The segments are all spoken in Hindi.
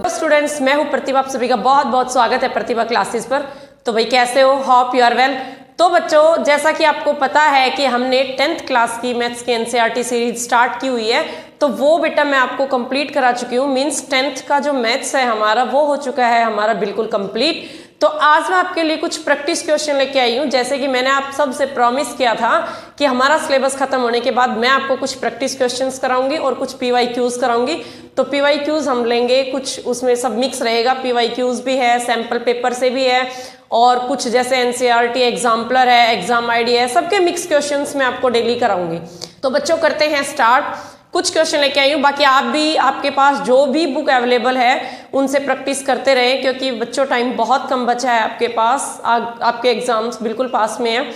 स्टूडेंट्स, मैं हूं प्रतिभा। आप सभी का बहुत बहुत स्वागत है प्रतिभा क्लासेस पर। तो भाई कैसे हो? Hope you are well. तो बच्चों, जैसा कि आपको पता है कि हमने 10th क्लास की मैथ्स की एनसीईआरटी सीरीज स्टार्ट की हुई है, तो वो बेटा मैं आपको कंप्लीट करा चुकी हूँ। मीन्स 10th का जो मैथ्स है हमारा वो हो चुका है हमारा बिल्कुल कंप्लीट। तो आज मैं आपके लिए कुछ प्रैक्टिस क्वेश्चन लेके आई हूँ। जैसे कि मैंने आप सबसे प्रॉमिस किया था कि हमारा सिलेबस खत्म होने के बाद मैं आपको कुछ प्रैक्टिस क्वेश्चंस कराऊंगी और कुछ पीवाईक्यूज कराऊंगी। तो पीवाईक्यूज हम लेंगे, कुछ उसमें सब मिक्स रहेगा। पीवाईक्यूज भी है, सैम्पल पेपर से भी है, और कुछ जैसे एनसीईआरटी एग्जाम्पलर है, एग्जाम आईडी है, सबके मिक्स क्वेश्चंस मैं आपको डेली कराऊंगी। तो बच्चों करते हैं स्टार्ट। कुछ क्वेश्चन लेके आई हूँ, बाकी आप भी आपके पास जो भी बुक अवेलेबल है उनसे प्रैक्टिस करते रहें, क्योंकि बच्चों टाइम बहुत कम बचा है आपके पास। आपके एग्जाम्स बिल्कुल पास में है,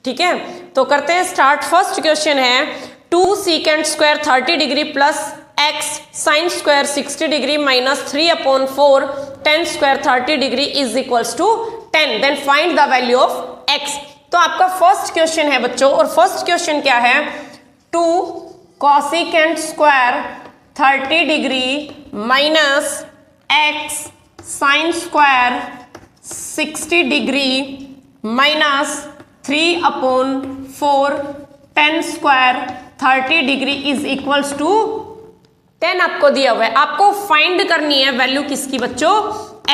ठीक है। तो करते हैं स्टार्ट। फर्स्ट क्वेश्चन है 2 secant square 30 degree plus x sin square 60 degree minus 3/4 tan square 30 degree is equals to 10। Then find the value of x। तो आपका फर्स्ट क्वेश्चन है बच्चों, और फर्स्ट क्वेश्चन क्या है? 2 cosecant square 30 degree minus x sin square 60 degree minus 3/4 tan square 30 degree is equals to 10 आपको दिया हुआ है। आपको फाइंड करनी है वैल्यू किसकी बच्चों?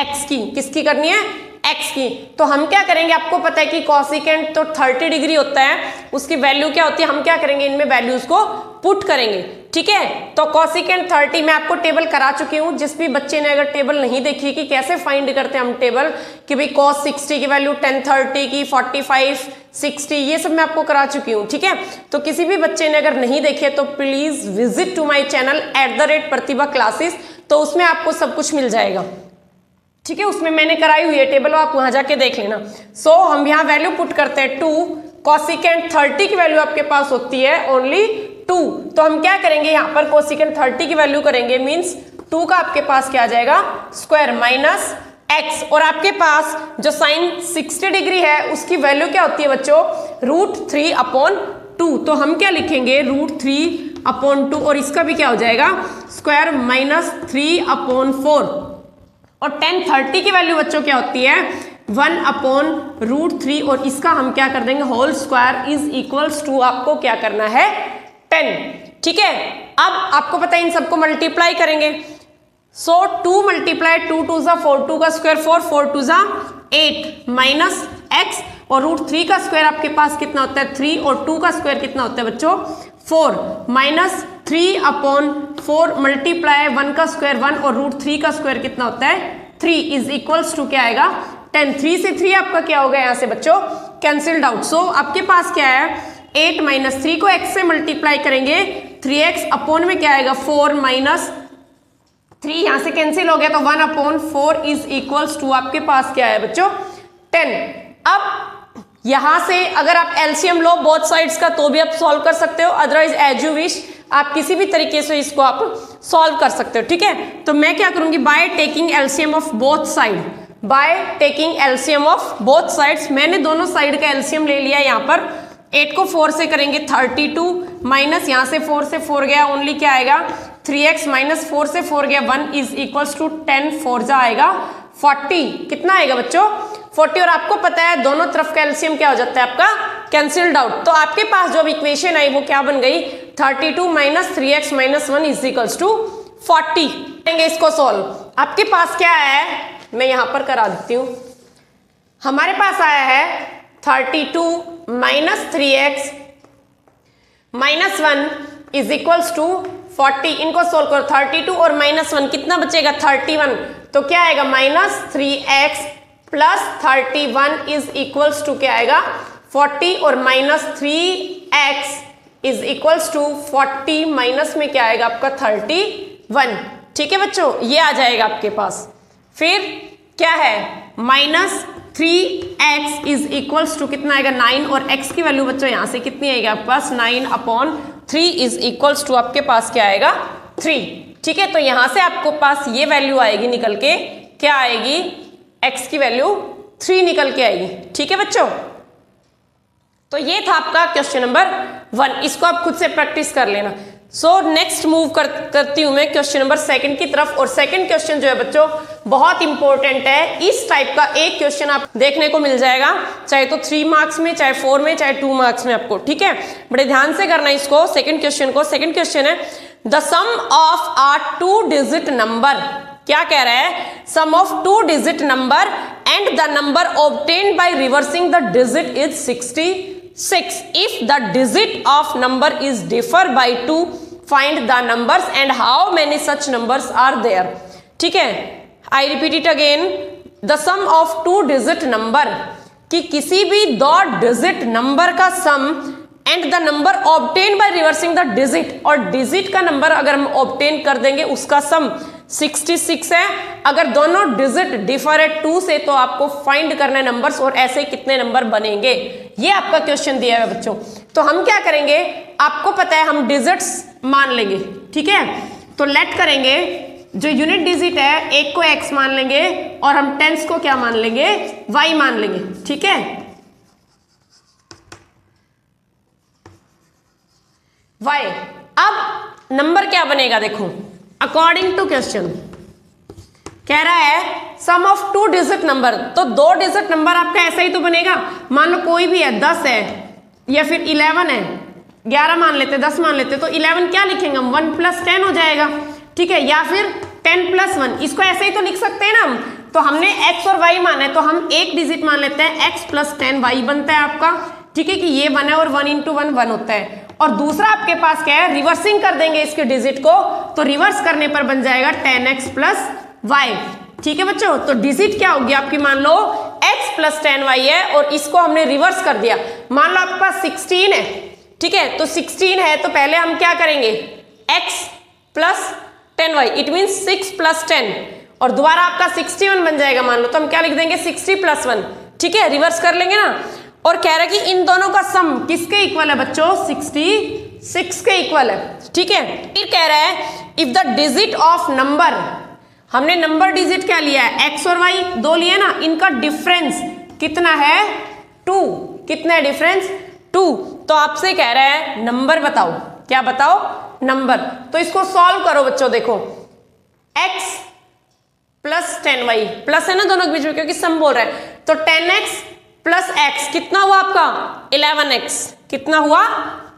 x की। किसकी करनी है? x की। तो हम क्या करेंगे, आपको पता है कि कॉसिकेंट तो 30 डिग्री होता है, उसकी वैल्यू क्या होती है? हम क्या करेंगे, इनमें वैल्यूज को पुट करेंगे, ठीक है। तो कॉसिकेंट 30 मैं आपको टेबल करा चुकी हूँ। जिस भी बच्चे ने अगर टेबल नहीं देखी कि कैसे फाइंड करते हैं हम टेबल, कि भाई cos 60 की वैल्यू 10 30 की 45 60, ये सब मैं आपको करा चुकी हूँ, ठीक है। तो किसी भी बच्चे ने अगर नहीं देखे तो please visit to my channel @Pratibha classes, तो उसमें आपको सब कुछ मिल जाएगा, ठीक है। उसमें मैंने कराई हुई है टेबल, आप वहां जाके देख लेना। सो हम यहाँ वैल्यू पुट करते हैं 2 cosecant 30 की वैल्यू आपके पास होती है ओनली 2। तो हम क्या करेंगे, यहाँ पर cosecant 30 की वैल्यू करेंगे, मीन्स 2 का आपके पास क्या आ जाएगा? स्क्वायर माइनस x, और आपके पास जो साइन 60 डिग्री है उसकी वैल्यू क्या होती है बच्चों? √3/2। तो हम क्या लिखेंगे? √3/2, और इसका भी क्या हो जाएगा? Square minus 3/4। और tan 30 की वैल्यू बच्चों क्या होती है? 1/√3, और इसका हम क्या कर देंगे? Whole square is equals to आपको क्या करना है? 10, ठीक है। अब आपको पता है इन सबको मल्टीप्लाई करेंगे। सो 2 × 2 2 = 4, 2 का स्क्वायर 4, 4 2 = 8 माइनस x, और √3 का स्क्वायर आपके पास कितना होता है? 3, और 2 का स्क्वायर कितना होता है बच्चों? 4 माइनस 3/4 मल्टीप्लाई 1 का स्क्वायर 1, और √3 का स्क्वायर कितना होता है? 3 इज इक्वल्स टू क्या आएगा? 10। 3 से 3 आपका क्या हो गया यहाँ से बच्चों? Cancelled out. सो आपके पास क्या है? 8 माइनस 3 को x से मल्टीप्लाई करेंगे, 3x अपॉन में क्या आएगा? 4 माइनस 3 यहाँ से कैंसिल हो गया, तो 1/4 इज इक्वल्स टू आपके पास क्या है बच्चों? 10। अब यहां से अगर आप एलसीएम लो बोथ साइड्स का तो भी आप सॉल्व कर सकते हो, अदरवाइज एज यू विश, आप किसी भी तरीके से इसको आप सॉल्व कर सकते हो, ठीक है। तो मैं क्या करूंगी? By taking LCM of both side, by taking LCM of both sides. मैंने दोनों साइड का एलसीएम ले लिया। यहाँ पर 8 को 4 से करेंगे 32 माइनस यहाँ से 4 से 4 गया, ओनली क्या आएगा? 3x माइनस 4 से 4 गया 1 इज इक्वल्स टू 10 4 जा आएगा 40। कितना आएगा बच्चों? 40। और आपको पता है दोनों तरफ का एलसीएम क्या हो जाता है आपका? Cancelled out. तो आपके पास जो इक्वेशन आई वो क्या बन गई? 32 minus 3x minus 1 is equals to 40। करेंगे इसको सॉल्व। आपके पास क्या है, मैं यहां पर करा देती हूं। हमारे पास आया है 32 minus 3x minus 1 is equals to 40। इनको सोल्व करो। 32 और माइनस 1 कितना बचेगा? 31। तो क्या आएगा? Minus 3x plus 31 is equals to क्या आएगा? 40, और minus 3x is equals to 40 minus में क्या आएगा आपका? 31, ठीक है बच्चों, ये आ जाएगा आपके पास। फिर क्या है? Minus 3x is equals to कितना आएगा? 9, और x की वैल्यू बच्चों यहाँ से कितनी आएगी आपके पास? 9/3 इज इक्वल्स टू आपके पास क्या आएगा? 3, ठीक है। तो यहाँ से आपको पास ये वैल्यू आएगी निकल के, क्या आएगी? x की वैल्यू 3 निकल के आएगी, ठीक है बच्चों। तो ये था आपका क्वेश्चन नंबर 1। इसको आप खुद से प्रैक्टिस कर लेना। सो नेक्स्ट मूव करती हूं मैं क्वेश्चन नंबर सेकंड की तरफ। और सेकंड क्वेश्चन जो है बच्चों बहुत इंपॉर्टेंट है। इस टाइप का एक क्वेश्चन आप देखने को मिल जाएगा, चाहे तो 3 मार्क्स में, चाहे 4 में, चाहे 2 मार्क्स में आपको, ठीक है। बड़े ध्यान से करना इसको, सेकंड क्वेश्चन को। सेकंड क्वेश्चन है the sum of a 2 digit number. क्या कह रहा है? Sum of 2 digit number and the number obtained by reversing the digit is 66 if the digit of number is differ by 2 find the numbers and how many such numbers are there. ठीक है, I repeat it again, the sum of 2 digit number, कि किसी भी 2 डिजिट नंबर का sum and the number obtain by reversing the digit, और डिजिट का नंबर अगर हम ऑब्टेन कर देंगे उसका सम 66 है। अगर दोनों डिजिट डिफर है 2 से तो आपको फाइंड करना है नंबर्स, और ऐसे कितने नंबर बनेंगे, ये आपका क्वेश्चन दिया है बच्चों। तो हम क्या करेंगे, आपको पता है हम डिजिट्स मान लेंगे, ठीक है। तो लेट करेंगे, जो यूनिट डिजिट है एक को x मान लेंगे और हम टेंस को क्या मान लेंगे, y मान लेंगे, ठीक है। y, अब नंबर क्या बनेगा देखो, अकॉर्डिंग टू क्वेश्चन कह रहा है सम ऑफ 2 डिजिट नंबर, तो 2 डिजिट नंबर आपका ऐसा ही तो बनेगा। मान लो कोई भी है, 10 है या फिर 11 है, 11 मान लेते, 10 मान लेते, तो 11 क्या लिखेंगे हम, 1 + 10 हो जाएगा, ठीक है। या फिर 10 + 1, इसको ऐसे ही तो लिख सकते हैं ना हम। तो हमने x और y माना है तो हम एक डिजिट मान लेते हैं, x + 10 y बनता है आपका, ठीक है, कि ये 1 है और 1 × 1 1 होता है। और दूसरा आपके पास क्या है, रिवर्सिंग कर देंगे इसके डिजिट को, तो रिवर्स करने पर बन जाएगा 10x + y, ठीक है बच्चों। तो डिजिट क्या होगी आपकी, मान लो x + 10y है और इसको हमने रिवर्स कर दिया। मान लो आपके पास 16 है, ठीक है, तो 16 है तो पहले हम क्या करेंगे, x + 10y, इट मीन 6 + 10, और दोबारा आपका 61 बन जाएगा मान लो, तो हम क्या लिख देंगे 60 + 1, ठीक है, रिवर्स कर लेंगे ना। और कह रहा है कि इन दोनों का सम किसके इक्वल है बच्चों, 66 के इक्वल है, ठीक है। फिर कह रहा है if the digit of number, हमने नंबर डिजिट क्या लिया है, x और y 2 लिया ना, इनका डिफरेंस कितना है, 2, कितना है डिफरेंस, 2। तो आपसे कह रहा है नंबर बताओ, क्या बताओ, नंबर। तो इसको सॉल्व करो बच्चों, देखो x + 10y, प्लस है ना दोनों के बीच में क्योंकि सम बोल रहा है, तो 10x + x कितना हुआ आपका, 11x, कितना हुआ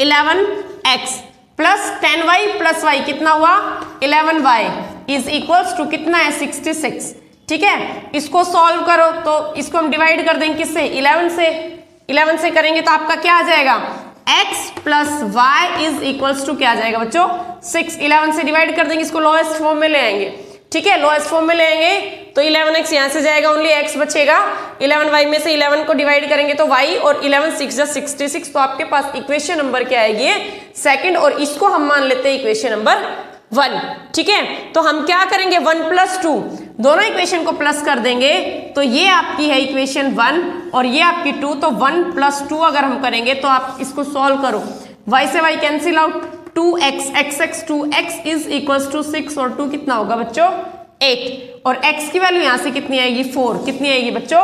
11x, प्लस 10y + y कितना हुआ 11y इज इक्वल्स टू कितना है 66, ठीक है। इसको सॉल्व करो तो इसको हम डिवाइड कर देंगे किससे, 11 से करेंगे तो आपका क्या आ जाएगा, x + y is equals to क्या आ जाएगा बच्चों 6। 11 से डिवाइड कर देंगे, इसको लोएस्ट फॉर्म में ले आएंगे, ठीक है, लोएस्ट फॉर्म में ले आएंगे तो 11x यहाँ से जाएगा, ओनली x बचेगा। 11y में से 11 को डिवाइड करेंगे तो y, और 11 6 = 66, तो आपके पास इक्वेशन नंबर क्या आएगी, सेकंड, और इसको हम मान लेते हैं इक्वेशन नंबर 1, ठीक है। तो हम क्या करेंगे, 1 + 2, दोनों इक्वेशन को प्लस कर देंगे तो ये आपकी है इक्वेशन 1 और ये आपकी 2, तो 1 + 2 अगर हम करेंगे तो आप इसको सॉल्व करो, y से y cancel out, 2x x 2x is equals to 6 और 2 कितना होगा बच्चों 8, और x की वैल्यू यहाँ से कितनी आएगी 4, कितनी आएगी बच्चों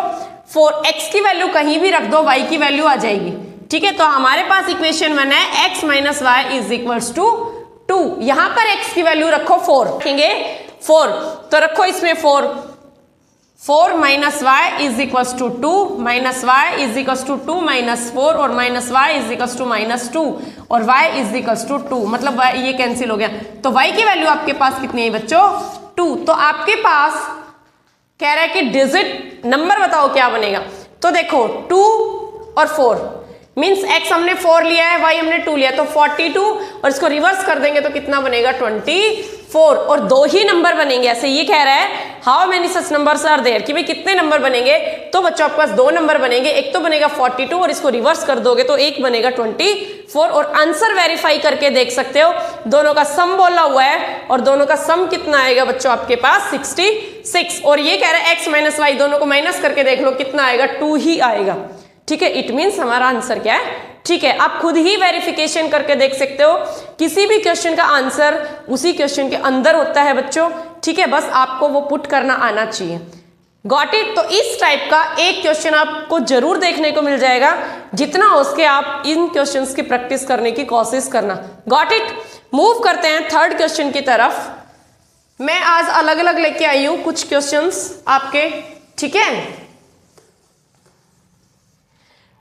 4। x की वैल्यू कहीं भी रख दो y की वैल्यू आ जाएगी, ठीक है। तो हमारे पास इक्वेशन 1 है x - y is equals to 2, यहाँ पर x की वैल्यू रखो 4, रखेंगे 4, तो रखो इसमें 4 - y is equals to 2, - y is equals to 2 - 4, और -y इज इक्वल्स टू -2, और y इज इक्वल्स टू 2, मतलब y ये कैंसिल हो गया, तो y की वैल्यू आपके पास कितनी है बच्चों 2। तो आपके पास कह रहा है कि डिजिट नंबर बताओ क्या बनेगा, तो देखो 2 और 4 मीन्स x हमने 4 लिया है, y हमने 2 लिया, तो 42, और इसको रिवर्स कर देंगे तो कितना बनेगा 24, और 2 ही नंबर बनेंगे ऐसे। ये कह रहा है how many such numbers are there, कि भाई कितने नंबर बनेंगे, तो बच्चों आपके पास 2 नंबर बनेंगे, एक तो बनेगा 42 और इसको रिवर्स कर दोगे तो एक बनेगा 24, और आंसर वेरीफाई करके देख सकते हो, दोनों का सम बोला हुआ है और दोनों का सम कितना आएगा बच्चों आपके पास 66, और ये कह रहा है x - y दोनों को माइनस करके देख लो कितना आएगा 2 ही आएगा, ठीक है। इट मीन्स हमारा आंसर क्या है, ठीक है। आप खुद ही वेरिफिकेशन करके देख सकते हो, किसी भी क्वेश्चन का आंसर उसी क्वेश्चन के अंदर होता है बच्चों, ठीक है, बस आपको वो पुट करना आना चाहिए। Got it. तो इस टाइप का एक क्वेश्चन आपको जरूर देखने को मिल जाएगा, जितना हो सके आप इन क्वेश्चंस की प्रैक्टिस करने की कोशिश करना। Got it. मूव करते हैं थर्ड क्वेश्चन की तरफ। मैं आज अलग अलग लेके आई हूं कुछ क्वेश्चंस आपके, ठीक है।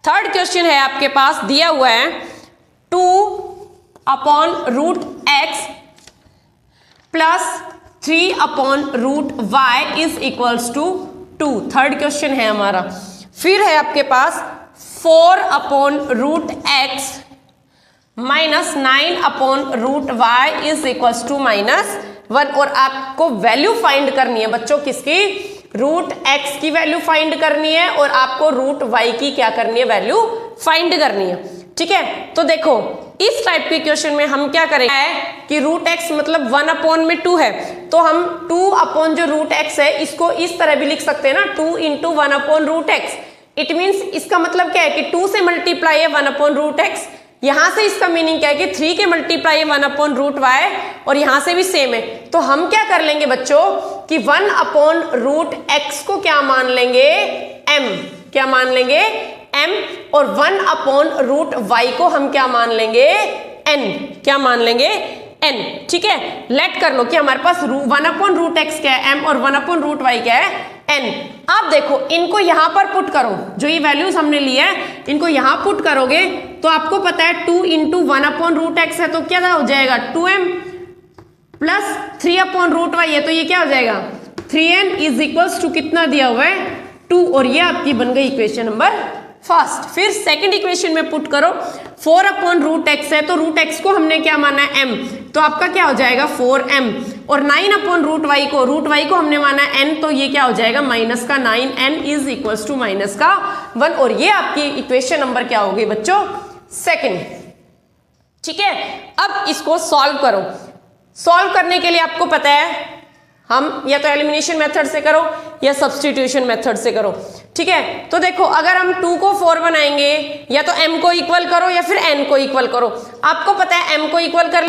थर्ड क्वेश्चन है आपके पास दिया हुआ है 2/√x plus 3/√y is equals to 2। Third question है हमारा। फिर है आपके पास 4/√x minus 9/√y is equals to -1। और आपको वैल्यू फाइंड करनी है बच्चों, किसकी? √x की वैल्यू फाइंड करनी है और आपको √y की क्या करनी है? वैल्यू फाइंड करनी है, ठीक है। तो देखो इस टाइप के क्वेश्चन में हम क्या करेंगे कि √x मतलब 1/2 है, तो हम 2 जो √x है इसको इस तरह भी लिख सकते हैं ना, 2 × 1/√x। इट मीन्स इसका मतलब क्या है कि 2 से मल्टीप्लाई है 1/√x। यहां से इसका मीनिंग क्या है कि 3 के मल्टीप्लाई है 1/√y और यहां से भी सेम है। तो हम क्या कर लेंगे बच्चों कि 1/√x को क्या मान लेंगे? m। क्या मान लेंगे? m। और 1/√y को हम क्या मान लेंगे? n। क्या मान लेंगे? n, ठीक है। लेट कर लो कि हमारे पास 1/√x क्या है? m। और 1/√y क्या है? n। अब देखो इनको यहां पर पुट करो, जो ये वैल्यूज हमने लिया है इनको यहां पुट करोगे तो आपको पता है 2 × 1/√x है तो क्या हो जाएगा? 2m प्लस 3/√y है तो ये क्या हो जाएगा? 3n इज इक्वल्स टू कितना दिया हुआ है? 2। और ये आपकी बन गई इक्वेशन नंबर फर्स्ट। फिर सेकंड इक्वेशन में पुट करो, 4/√x है तो √x को हमने क्या माना है? m। तो आपका क्या हो जाएगा? 4m। और 9/√y को हमने माना है n, तो ये क्या हो जाएगा? -9n is equals to -1। और ये आपकी इक्वेशन नंबर क्या हो गई बच्चों? सेकंड, ठीक है। अब इसको सॉल्व करो। सॉल्व करने के लिए आपको पता है हम या तो एलिमिनेशन मेथड से करो या सब्स्टिट्यूशन मेथड से करो, ठीक है। तो देखो अगर हम 2 को 4 बनाएंगे या तो m को इक्वल करो या फिर n को इक्वल करो। आपको पता है m को इक्वल कर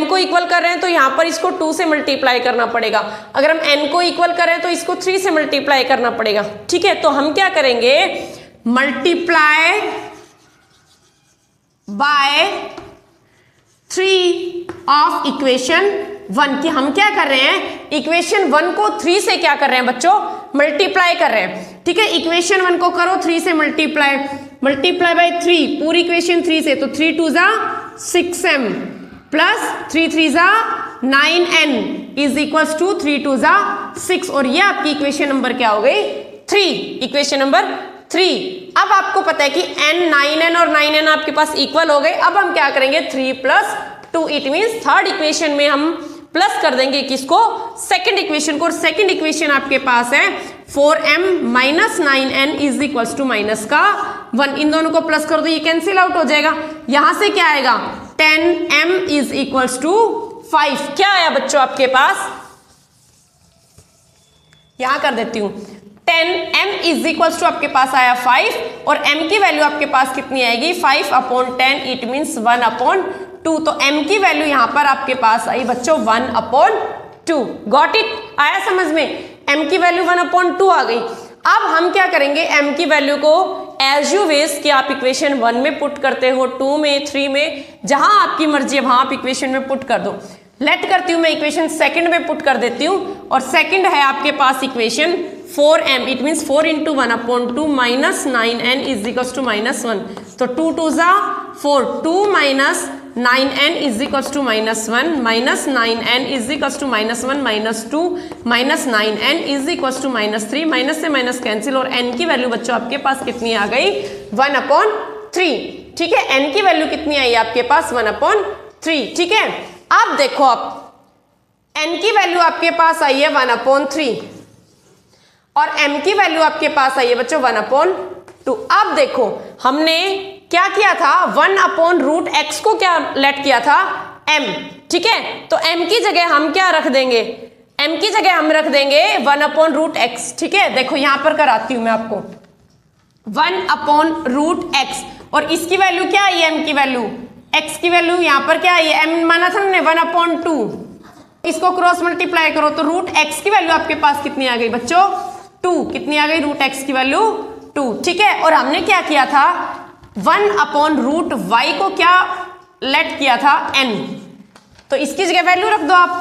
रहे हैं तो यहाँ पर इसको 2 से मल्टीप्लाई करना पड़ेगा। अगर हम n को इक्वल करें तो इसको 3 से मल्टीप्लाई करना पड़ेगा, ठीक है। तो हम क्या करेंगे? मल्टीप्लाई बाय 3 ऑफ इक्वेशन 1 की हम क्या कर रहे हैं? इक्वेशन 1 को 3 से क्या कर रहे हैं बच्चों? मल्टीप्लाई कर रहे हैं, ठीक है। इक्वेशन 1 को करो 3 से मल्टीप्लाई बाय 3, पूरी इक्वेशन 3 से, तो 3 2 6m plus 3 3 9n is equals to 3 2 6। और ये आपकी इक्वेशन नंबर क्या हो गई? 3। Equation number 3। अब आपको पता है कि n 9n और 9n आपके पास इक्वल हो गए। अब हम क्या करेंगे? 3 + 2। इट मीन्स थर्ड इक्वेशन में हम प्लस कर देंगे किसको? सेकंड इक्वेशन को। और सेकंड इक्वेशन आपके पास है 4m - 9n is equals to -1। इन दोनों को प्लस कर दो, ये कैंसिल आउट हो जाएगा। यहां से क्या आएगा? 10m is equals to 5। क्या आया बच्चों आपके पास? यहां कर देती हूं, 10m इज इक्वल्स टू आपके पास आया 5 और m की वैल्यू आपके पास कितनी आएगी? 5/10। It means 1/2। तो m की वैल्यू यहां पर आपके पास आई बच्चों 1/2। Got it? आया समझ में? m की वैल्यू 1/2 आ गई। अब हम क्या करेंगे? m की वैल्यू को एज यू विश कि आप इक्वेशन 1 में पुट करते हो, 2 में, 3 में, जहां आपकी मर्जी है वहां आप इक्वेशन में पुट कर दो। लेट करती हूं मैं इक्वेशन सेकंड में पुट कर देती हूं। और सेकंड है आपके पास equation 4m। It means 4 × 1/2 - 9n is equals to -1। तो 2 2 4, 2 - 9n is equals to -1 - 9n is equals to -1 -2 - 9n is equals to -3। Minus से माइनस कैंसिल। और n की वैल्यू बच्चों आपके पास कितनी आ गई? 1/3, ठीक है। n की वैल्यू कितनी आई आपके पास? 1/3, ठीक है। अब देखो आप n की वैल्यू आपके पास आई है 1/3 और m की वैल्यू आपके पास आई है बच्चों 1/2। अब देखो हमने क्या किया था? 1/√x को क्या लेट किया था? m, ठीक है। तो m की जगह हम क्या रख देंगे? m की जगह हम रख देंगे 1/√x, ठीक है। देखो यहां पर कराती हूं मैं आपको, 1/√x और इसकी वैल्यू क्या आई? m की वैल्यू, x की वैल्यू यहां पर क्या आई है? m माना था हमने 1/2। इसको क्रॉस मल्टीप्लाई करो तो √x की वैल्यू आपके पास कितनी आ गई बच्चों? 2। कितनी आ गई? √x की वैल्यू 2, ठीक है। और हमने क्या किया था? 1/√y को क्या लेट किया था? n। तो इसकी जगह वैल्यू रख दो आप,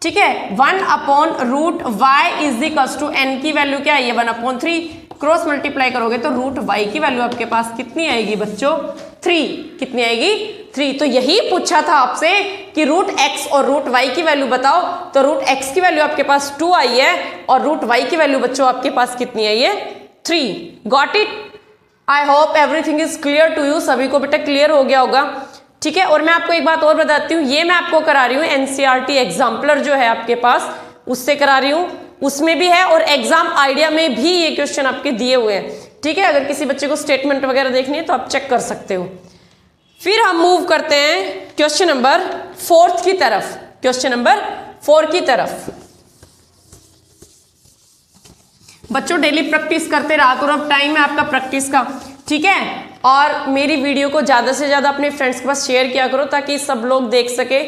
ठीक है। 1/√y is equals to n की वैल्यू क्या है, ये 1/3, क्रॉस मल्टीप्लाई करोगे तो √y की वैल्यू आपके पास कितनी आएगी बच्चों, 3। कितनी आएगी, 3। तो यही पूछा था आपसे कि √x और √y की वैल्यू बताओ, तो √x की वैल्यू आपके पास 2 आई है और √y की वैल्यू बच्चों आपके पास कितनी आई है, 3। Got it? I hope everything is clear to you. सभी को बेटा क्लियर हो गया होगा, ठीक है। और मैं आपको एक बात और बताती हूँ, ये मैं आपको करा रही हूँ NCERT एग्जाम्पलर जो है आपके पास, उससे करा रही हूँ, उसमें भी है और एग्जाम आइडिया में भी ये क्वेश्चन आपके दिए हुए हैं, ठीक है। अगर किसी बच्चे को स्टेटमेंट वगैरह देखनी है तो आप चेक कर सकते हो। फिर हम मूव करते हैं क्वेश्चन नंबर 4 की तरफ, क्वेश्चन नंबर 4 की तरफ। बच्चों डेली प्रैक्टिस करते रहा करो, अब टाइम है आपका प्रैक्टिस का, ठीक है। और मेरी वीडियो को ज़्यादा से ज़्यादा अपने फ्रेंड्स के पास शेयर किया करो ताकि सब लोग देख सके,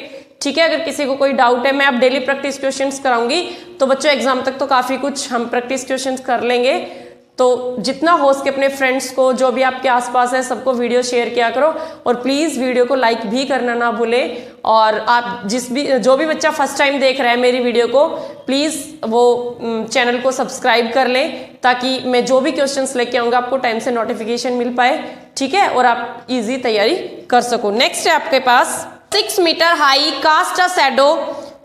ठीक है। अगर किसी को कोई डाउट है, मैं अब डेली प्रैक्टिस क्वेश्चंस कराऊंगी, तो बच्चों एग्जाम तक तो काफ़ी कुछ हम प्रैक्टिस क्वेश्चंस कर लेंगे। तो जितना हो सके अपने फ्रेंड्स को, जो भी आपके आसपास है, सबको वीडियो शेयर किया करो और प्लीज़ वीडियो को लाइक भी करना ना भूलें। और आप जो भी बच्चा फर्स्ट टाइम देख रहा है मेरी वीडियो को, प्लीज़ वो चैनल को सब्सक्राइब कर लें ताकि मैं जो भी क्वेश्चंस लेके आऊँगा आपको टाइम से नोटिफिकेशन मिल पाए, ठीक है, और आप ईजी तैयारी कर सको। नेक्स्ट है आपके पास 6 metre high cast a shadow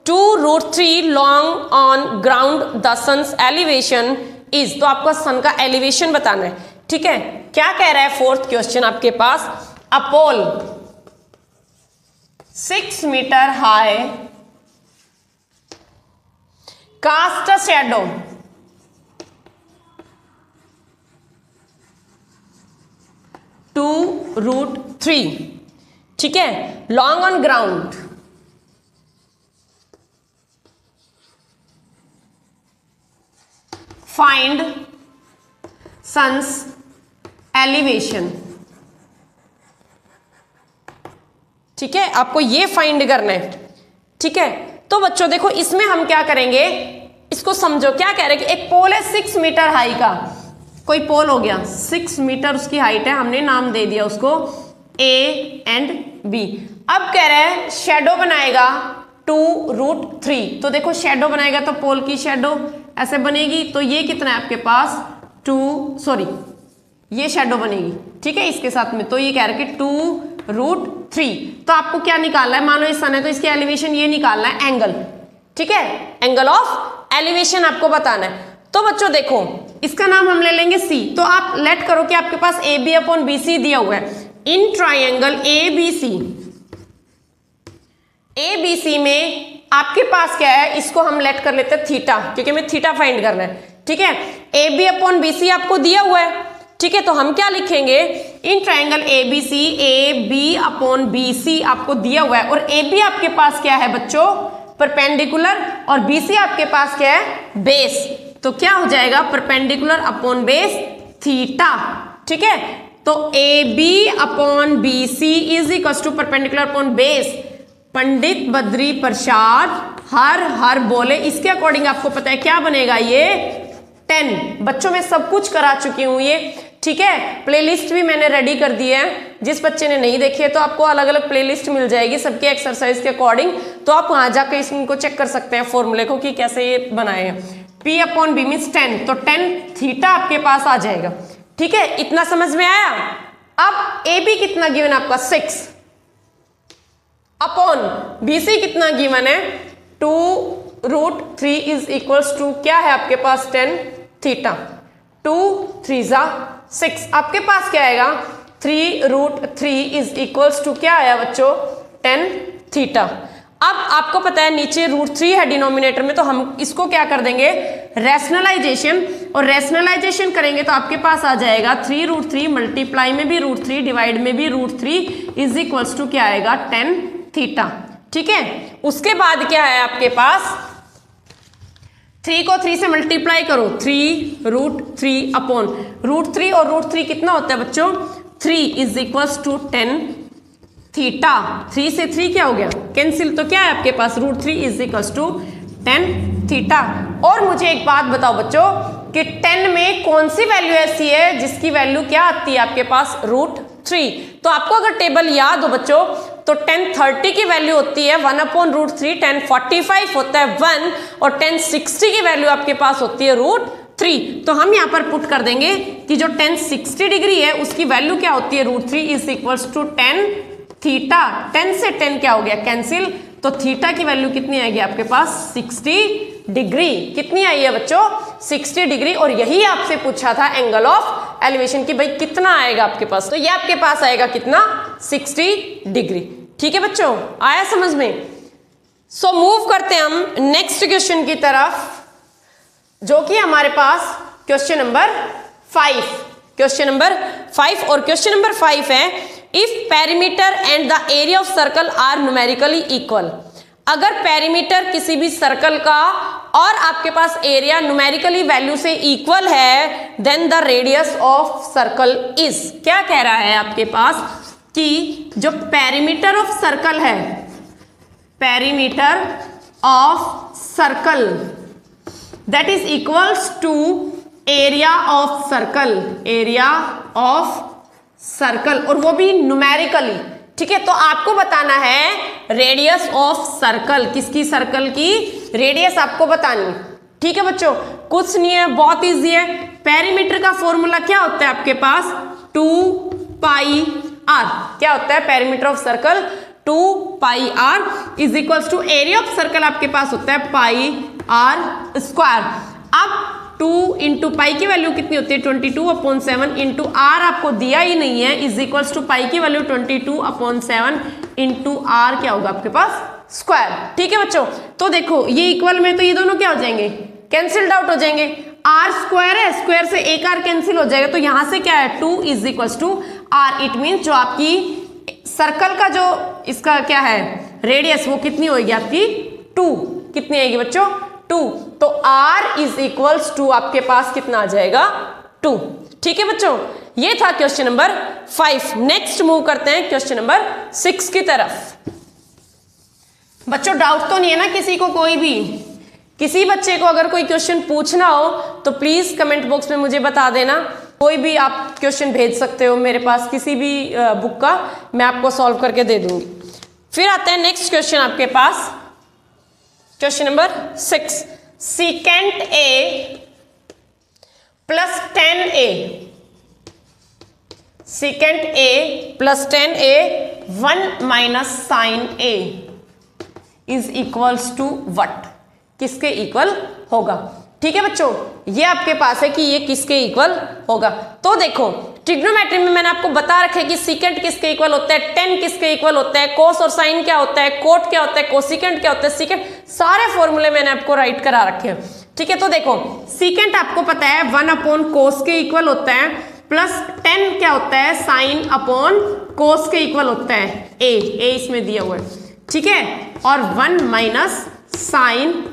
2√3 long on ground the sun's elevation is. तो आपको सन का एलिवेशन बताना है, ठीक है। क्या कह रहा है 4th क्वेश्चन आपके पास, a pole 6 metre high cast a shadow 2√3, ठीक है, long on ground, find sun's elevation, ठीक है। आपको ये फाइंड करना है, ठीक है। तो बच्चों देखो इसमें हम क्या करेंगे, इसको समझो। क्या कह रहे हैं कि एक पोल है 6 मीटर हाई का, कोई पोल हो गया 6 मीटर उसकी हाइट है, हमने नाम दे दिया उसको A एंड B। अब कह रहे हैं शेडो बनाएगा 2√3। तो देखो शेडो बनाएगा तो पोल की शेडो ऐसे बनेगी, तो ये कितना है आपके पास ये शेडो बनेगी, ठीक है, इसके साथ में। तो ये कह रहा है कि 2√3। तो आपको क्या निकालना है, मानो ये सन है तो इसकी एलिवेशन ये निकालना है, एंगल, ठीक है, एंगल ऑफ एलिवेशन आपको बताना है। तो बच्चों देखो इसका नाम हम ले लेंगे C। तो आप लेट करो कि आपके पास AB/BC दिया हुआ है। इन ट्राइंगल ABC में आपके पास क्या है, इसको हम लेट कर लेते हैं थीटा, क्योंकि हमें थीटा फाइंड करना है, ठीक है। AB/BC आपको दिया हुआ है, ठीक है। तो हम क्या लिखेंगे, इन ट्राइंगल ABC AB/BC आपको दिया हुआ है, और AB आपके पास क्या है बच्चों, परपेंडिकुलर, और BC आपके पास क्या है, बेस। तो क्या हो जाएगा, परपेंडिकुलर अपॉन बेस थीटा, ठीक है। तो AB/BC is equal to perpendicular upon base. Pandit Badri Prasad हर बोले, इसके अकॉर्डिंग आपको पता है क्या बनेगा, ये 10। बच्चों में सब कुछ करा चुकी हूँ ये, ठीक है। प्लेलिस्ट भी मैंने रेडी कर दी है, जिस बच्चे ने नहीं देखी है तो आपको अलग अलग प्लेलिस्ट मिल जाएगी सबके एक्सरसाइज के अकॉर्डिंग, तो आप वहां जाकर इनको चेक कर सकते हैं फॉर्मूले को कि कैसे ये बनाए हैं। P/B मीन्स 10, तो 10 थीटा आपके पास आ जाएगा, ठीक है। इतना समझ में आया। अब AB कितना गिवन है आपका 6 अपॉन BC कितना गिवन है 2√3 इज इक्वल्स टू क्या है आपके पास 10 थीटा। 2 3 6 आपके पास क्या आएगा 3√3 इज इक्वल्स टू क्या आया बच्चों 10 थीटा। अब आपको पता है नीचे √3 है डिनोमिनेटर में, तो हम इसको क्या कर देंगे रैशनलाइजेशन, और रैशनलाइजेशन करेंगे तो आपके पास आ जाएगा 3√3 मल्टीप्लाई में भी √3 डिवाइड में भी √3 इज इक्वल्स टू क्या आएगा 10 थीटा, ठीक है। उसके बाद क्या है आपके पास 3 को 3 से मल्टीप्लाई करो 3√3 अपॉन √3, और √3 कितना होता है बच्चों 3 इज इक्वल्स टू 10 थीटा। 3 से 3 क्या हो गया कैंसिल, तो क्या है आपके पास √3 इज इक्वल्स टू 10 थीटा। और मुझे एक बात बताओ बच्चों कि 10 में कौन सी वैल्यू ऐसी है जिसकी वैल्यू क्या आती है आपके पास √3। तो आपको अगर टेबल याद हो बच्चों तो tan 30 की वैल्यू होती है 1/√3, tan 45 होता है 1 और tan 60 की वैल्यू आपके पास होती है √3। तो हम यहाँ पर पुट कर देंगे कि जो tan 60 डिग्री है उसकी वैल्यू क्या होती है √3 is equals to tan theta. 10 से 10 क्या हो गया कैंसिल, तो थीटा की वैल्यू कितनी आएगी आपके पास 60 डिग्री। कितनी आई है बच्चों 60 डिग्री। और यही आपसे पूछा था एंगल ऑफ एलिवेशन की भाई कितना आएगा आपके पास, तो ये आपके पास आएगा कितना 60 डिग्री। ठीक है बच्चों, आया समझ में। सो मूव करते हैं हम नेक्स्ट क्वेश्चन की तरफ, जो कि हमारे पास क्वेश्चन नंबर 5। क्वेश्चन नंबर 5 और क्वेश्चन नंबर 5 है if perimeter and the area of circle are numerically equal. अगर पेरीमीटर किसी भी सर्कल का और आपके पास एरिया न्यूमेरिकली वैल्यू से इक्वल है, then the radius of circle is. क्या कह रहा है आपके पास कि जो पेरीमीटर ऑफ सर्कल है, perimeter of circle that is equals to area of circle, area of circle, और वो भी न्यूमेरिकली। ठीक है, तो आपको बताना है रेडियस ऑफ सर्कल, किसकी सर्कल की रेडियस आपको बतानी। ठीक है बच्चों, कुछ नहीं है, बहुत इजी है। पेरीमीटर का फॉर्मूला क्या होता है आपके पास 2πr। क्या होता है perimeter of circle 2πr is equals to area of circle आपके पास होता है πr²। अब 2 इंटू पाई की वैल्यू कितनी होती है 22/7 इंटू आर आपको दिया ही नहीं है, इज इक्वल्स टू पाई की वैल्यू 22/7 इंटू आर क्या होगा आपके पास स्क्वायर। ठीक है बच्चों, तो देखो ये इक्वल में तो ये दोनों क्या हो जाएंगे कैंसिल्ड आउट हो जाएंगे। आर स्क्वायर है, स्क्वायर से एक आर कैंसिल हो जाएगा, तो यहां से क्या है 2 is equals to r. It mean जो आपकी सर्कल का जो इसका क्या है रेडियस वो कितनी होगी आपकी 2। कितनी आएगी बच्चों 2। तो r इज इक्वल्स टू आपके पास कितना आ जाएगा 2। ठीक है बच्चों, ये था क्वेश्चन नंबर 5। नेक्स्ट मूव करते हैं क्वेश्चन नंबर 6 की तरफ। बच्चों डाउट तो नहीं है ना किसी को, कोई भी किसी बच्चे को अगर कोई क्वेश्चन पूछना हो तो प्लीज कमेंट बॉक्स में मुझे बता देना। कोई भी आप क्वेश्चन भेज सकते हो मेरे पास, किसी भी बुक का मैं आपको सॉल्व करके दे दूंगी। फिर आते हैं नेक्स्ट क्वेश्चन आपके पास, question number 6। Secant A plus 10a, secant A plus 10a 1 minus sine a is equals to what. किसके इक्वल होगा। ठीक है बच्चों, ये आपके पास है कि ये किसके इक्वल होगा। तो देखो ट्रिग्नोमेट्री में मैंने आपको बता रखा है कि सीकेंट किसके इक्वल होता है, टेन किसके इक्वल होता है, कोस और साइन क्या होता है, कोट क्या होता है, कोसिकेंट क्या होता है, सीकेंट, सारे फॉर्मूले मैंने आपको राइट करा रखे हैं। ठीक है, तो देखो सीकेंट आपको पता है 1/कोस के इक्वल होता है, प्लस 10 क्या होता है sin/कोस के इक्वल होता है ए इसमें दिया हुआ है। ठीक है, और 1 माइनस साइन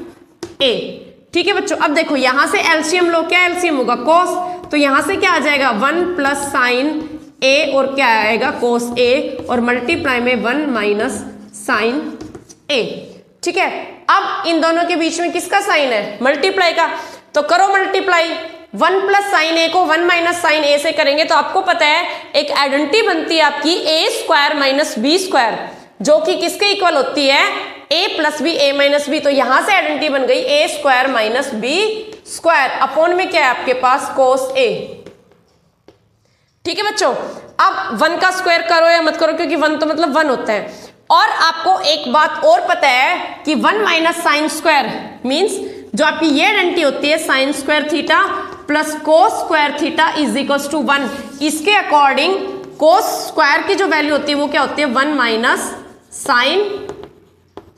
ए। ठीक है बच्चों, अब देखो यहां से एलसीएम लो, क्या एलसीएम होगा कोस, तो यहां से क्या आ जाएगा 1 प्लस साइन ए और क्या आएगा कोस ए, और मल्टीप्लाई में 1 माइनस साइन ए। ठीक है, अब इन दोनों के बीच में किसका साइन है मल्टीप्लाई का, तो करो मल्टीप्लाई। 1 प्लस साइन ए को 1 माइनस साइन ए से करेंगे तो आपको पता है एक आइडेंटिटी बनती है आपकी a² माइनस b², जो कि किसके इक्वल होती है a plus b a minus b. तो यहां से आइडेंटिटी बन गई a² माइनस b² अपॉन में क्या है आपके पास कोस a। ठीक है बच्चों, अब 1 का स्क्वायर करो या मत करो क्योंकि 1 तो मतलब 1 होता है। और आपको एक बात और पता है कि 1 माइनस साइन स्क्वायर मीन्स जो आपकी ये आइडेंटिटी होती है sine square theta plus cos square theta is equals to 1। इसके अकॉर्डिंग कोस स्क्वायर की जो वैल्यू होती है वो क्या होती है 1 माइनस साइन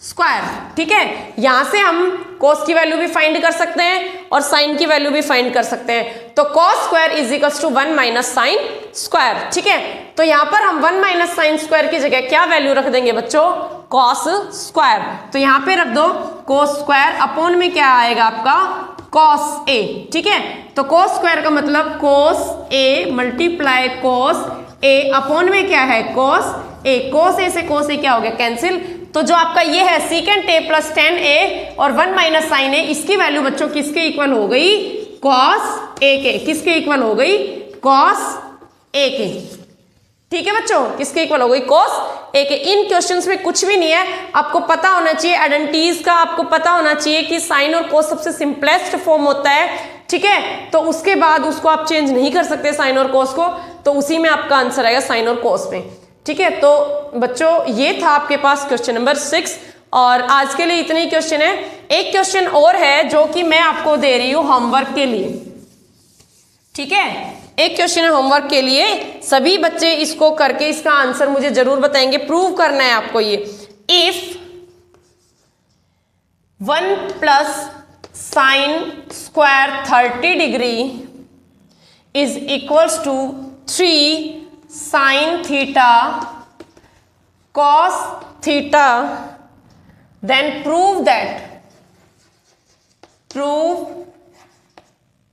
स्क्वायर। ठीक है, यहां से हम कोस की वैल्यू भी फाइंड कर सकते हैं और साइन की वैल्यू भी फाइंड कर सकते हैं। तो cos square is equals to 1 minus sine square. ठीक है, तो यहां पर हम 1 माइनस साइन स्क्वायर की जगह क्या वैल्यू रख देंगे बच्चों कॉस स्क्वायर। तो यहां पे रख दो कोस स्क्वायर अपॉन में क्या आएगा आपका कॉस ए। ठीक है, तो कोस स्क्वायर का मतलब कोस A multiply cos A upon में क्या है कोस ए। कोस ए से कोस ए क्या हो गया कैंसिल। तो जो आपका ये है सीकेंट ए प्लस 10a और 1 माइनस साइन ए, इसकी वैल्यू बच्चों किसके इक्वल हो गई कॉस ए के। किसके इक्वल हो गई कॉस ए के। ठीक है बच्चों, किसके इक्वल हो गई, cos a के। इन क्वेश्चंस में कुछ भी नहीं है, आपको पता होना चाहिए आइडेंटिटीज का, आपको पता होना चाहिए कि साइन और cos सबसे सिंपलेस्ट फॉर्म होता है, ठीक है। तो उसके बाद उसको आप चेंज नहीं कर सकते साइन और cos को, तो उसी में आपका आंसर आएगा साइन और cos में, ठीक है। तो बच्चों ये था आपके पास क्वेश्चन नंबर 6, और आज के लिए इतने ही क्वेश्चन है। एक क्वेश्चन और है जो कि मैं आपको दे रही हूँ होमवर्क के लिए, ठीक है। एक क्वेश्चन है होमवर्क के लिए, सभी बच्चे इसको करके इसका आंसर मुझे जरूर बताएंगे। प्रूव करना है आपको ये, if 1 plus sine square 30 degree is equals to 3 sine theta cos theta, then prove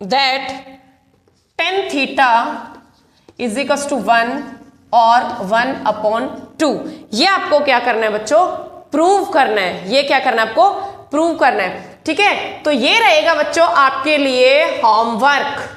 that tan theta is equals to 1 और 1/2। ये आपको क्या करना है बच्चों, प्रूव करना है। ये क्या करना है आपको, प्रूव करना है, ठीक है। तो ये रहेगा बच्चों आपके लिए होमवर्क,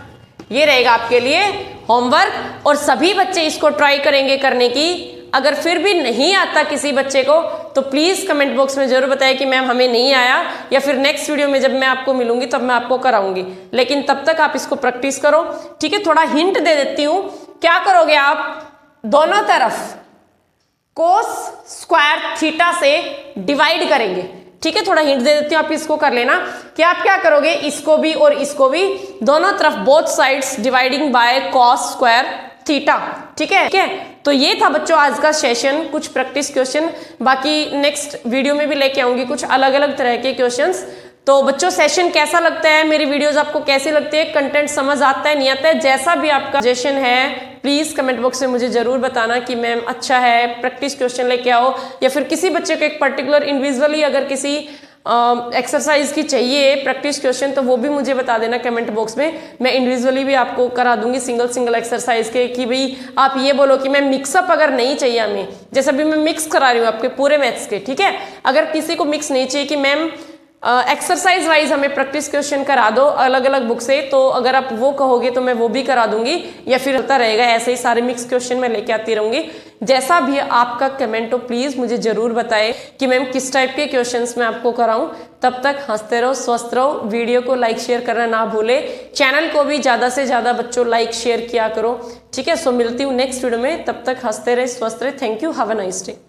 ये रहेगा आपके लिए होमवर्क, और सभी बच्चे इसको ट्राई करेंगे करने की। अगर फिर भी नहीं आता किसी बच्चे को तो प्लीज़ कमेंट बॉक्स में जरूर बताएं कि मैम हमें नहीं आया, या फिर नेक्स्ट वीडियो में जब मैं आपको मिलूंगी तब मैं आपको कराऊंगी। लेकिन तब तक आप इसको प्रैक्टिस करो, ठीक है। थोड़ा हिंट दे देती हूँ, क्या करोगे आप, दोनों तरफ कोस स्क्वायर थीटा से डिवाइड करेंगे, ठीक है। थोड़ा हिंट दे देती हूँ, आप इसको कर लेना कि आप क्या करोगे, इसको भी और इसको भी, दोनों तरफ both sides dividing by cos square theta, ठीक है, ठीक है। तो ये था बच्चों आज का सेशन, कुछ प्रैक्टिस क्वेश्चन, बाकी नेक्स्ट वीडियो में भी लेके आऊंगी कुछ अलग अलग तरह के क्वेश्चंस। तो बच्चों सेशन कैसा लगता है, मेरी वीडियोस आपको कैसी लगती है, कंटेंट समझ आता है नहीं आता है, जैसा भी आपका सजेशन है प्लीज कमेंट बॉक्स में मुझे जरूर बताना कि मैम अच्छा है, प्रैक्टिस क्वेश्चन लेके आओ, या फिर किसी बच्चे को एक पर्टिकुलर इंडिविजुअली अगर किसी एक्सरसाइज की चाहिए प्रैक्टिस क्वेश्चन तो वो भी मुझे बता देना कमेंट बॉक्स में, मैं इंडिविजुअली भी आपको करा दूंगी सिंगल एक्सरसाइज के, कि भाई आप ये बोलो कि मैम मिक्सअप अगर नहीं चाहिए हमें, जैसे अभी मैं मिक्स करा रही हूँ आपके पूरे मैथ्स के, ठीक है। अगर किसी को मिक्स नहीं चाहिए कि मैम एक्सरसाइज वाइज हमें प्रैक्टिस क्वेश्चन करा दो अलग अलग बुक से, तो अगर आप वो कहोगे तो मैं वो भी करा दूंगी, या फिर होता रहेगा ऐसे ही सारे मिक्स क्वेश्चन मैं लेके आती रहूंगी। जैसा भी आपका कमेंट हो प्लीज मुझे जरूर बताएं कि मैम किस टाइप के क्वेश्चंस मैं आपको कराऊं। तब तक हंसते रहो, स्वस्थ रहो, वीडियो को लाइक शेयर करना ना भूले, चैनल को भी ज्यादा से ज्यादा बच्चों लाइक शेयर किया करो, ठीक है। सो मिलती हूँ नेक्स्ट वीडियो में, तब तक हंसते रहे, स्वस्थ रहे, thank you, have a nice day.